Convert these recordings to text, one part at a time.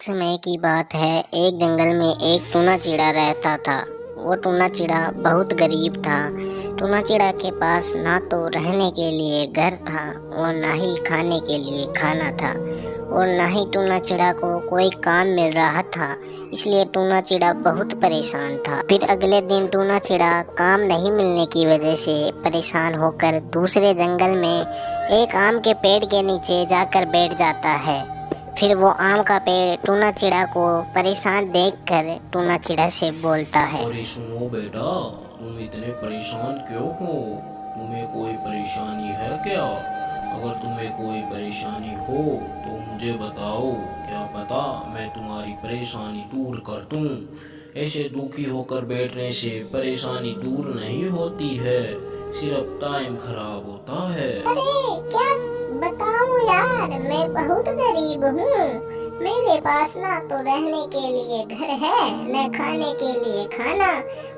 समय की बात है। एक जंगल में एक टूना चिड़ा रहता था। वो टूना चिड़ा बहुत गरीब था। टूना चिड़ा के पास ना तो रहने के लिए घर था और ना ही खाने के लिए खाना था और ना ही टूना चिड़ा को कोई काम मिल रहा था। इसलिए टूना चिड़ा बहुत परेशान था। फिर अगले दिन टूना चिड़ा काम नहीं मिलने की वजह से परेशान होकर दूसरे जंगल में एक आम के पेड़ के नीचे जाकर बैठ जाता है। फिर वो आम का पेड़ टूना चिड़ा को परेशान देखकर टूना चिड़ा से बोलता है, अरे सुनो बेटा, तुम इतने परेशान क्यों हो? तुम्हें कोई परेशानी है क्या? अगर तुम्हें कोई परेशानी हो तो मुझे बताओ, क्या पता मैं तुम्हारी परेशानी दूर कर दूं। ऐसे दुखी होकर बैठने से परेशानी दूर नहीं होती है, सिर्फ टाइम खराब होता है। अरे क्या बताऊं यार, मैं बहुत गरीब हूँ। मेरे पास ना तो रहने के लिए घर है, न खाने के लिए खाना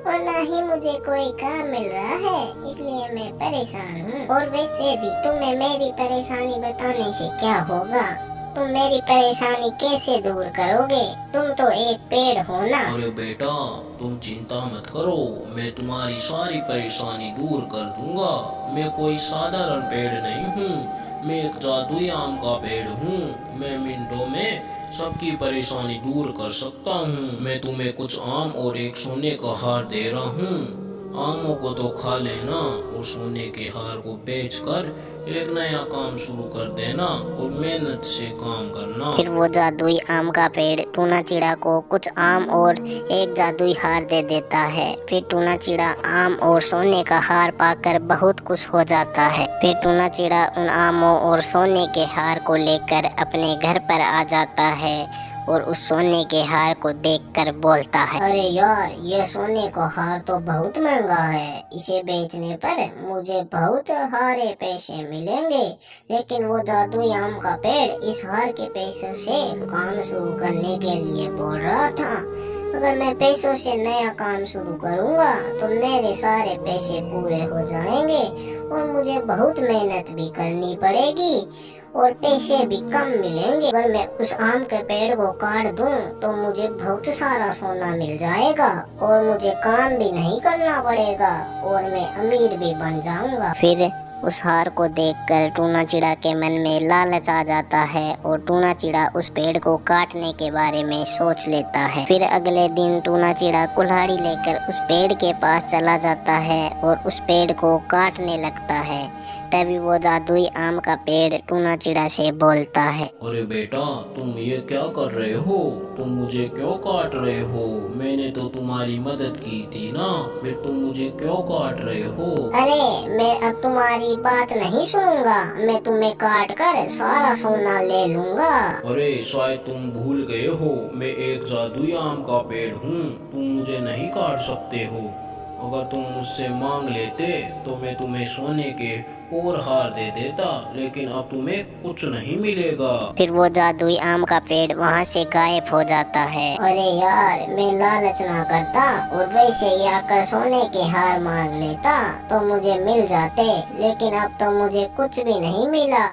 और ना ही मुझे कोई काम मिल रहा है, इसलिए मैं परेशान हूँ। और वैसे भी तुम्हें मेरी परेशानी बताने से क्या होगा? तुम मेरी परेशानी कैसे दूर करोगे? तुम तो एक पेड़ हो ना। अरे बेटा, तुम चिंता मत करो, मैं तुम्हारी सारी परेशानी दूर कर दूंगा। मैं कोई साधारण पेड़ नहीं हूँ, मैं एक जादुई आम का पेड़ हूँ। मैं मिनटों में सबकी परेशानी दूर कर सकता हूँ। मैं तुम्हें कुछ आम और एक सोने का हार दे रहा हूँ। आमों को तो खा लेना और सोने के हार को बेचकर एक नया काम शुरू कर देना और मेहनत से काम करना। फिर वो जादुई आम का पेड़ टूना चिड़ा को कुछ आम और एक जादुई हार दे देता है। फिर टूना चिड़ा आम और सोने का हार पाकर बहुत खुश हो जाता है। फिर टूना चिड़ा उन आमों और सोने के हार को लेकर अपने घर पर आ जाता है और उस सोने के हार को देखकर बोलता है, अरे यार, ये सोने का हार तो बहुत महंगा है। इसे बेचने पर मुझे बहुत सारे पैसे मिलेंगे। लेकिन वो जादुई आम का पेड़ इस हार के पैसों से काम शुरू करने के लिए बोल रहा था। अगर मैं पैसों से नया काम शुरू करूंगा तो मेरे सारे पैसे पूरे हो जाएंगे और मुझे बहुत मेहनत भी करनी पड़ेगी और पैसे भी कम मिलेंगे। अगर मैं उस आम के पेड़ को काट दूं तो मुझे बहुत सारा सोना मिल जाएगा और मुझे काम भी नहीं करना पड़ेगा और मैं अमीर भी बन जाऊंगा। फिर उस हार को देखकर टूना चिड़ा के मन में लालच आ जाता है और टूना चिड़ा उस पेड़ को काटने के बारे में सोच लेता है। फिर अगले दिन टूना चिड़ा कुल्हाड़ी लेकर उस पेड़ के पास चला जाता है और उस पेड़ को काटने लगता है। तभी वो जादुई आम का पेड़ टूना चिड़ा से बोलता है, अरे बेटा, तुम ये क्या कर रहे हो? तुम मुझे क्यों काट रहे हो? मैंने तो तुम्हारी मदद की थी ना, फिर तुम मुझे क्यों काट रहे हो? अरे मैं अब तुम्हारी बात नहीं सुनूंगा, मैं तुम्हें काट कर सारा सोना ले लूंगा। अरे शायद तुम भूल गए हो, मैं एक जादुई आम का पेड़ हूँ, तुम मुझे नहीं काट सकते हो। अगर तुम मुझसे मांग लेते तो मैं तुम्हें सोने के और हार दे देता, लेकिन अब तुम्हें कुछ नहीं मिलेगा। फिर वो जादुई आम का पेड़ वहाँ से गायब हो जाता है। अरे यार, मैं लालच ना करता और वैसे ही आकर सोने के हार मांग लेता तो मुझे मिल जाते, लेकिन अब तो मुझे कुछ भी नहीं मिला।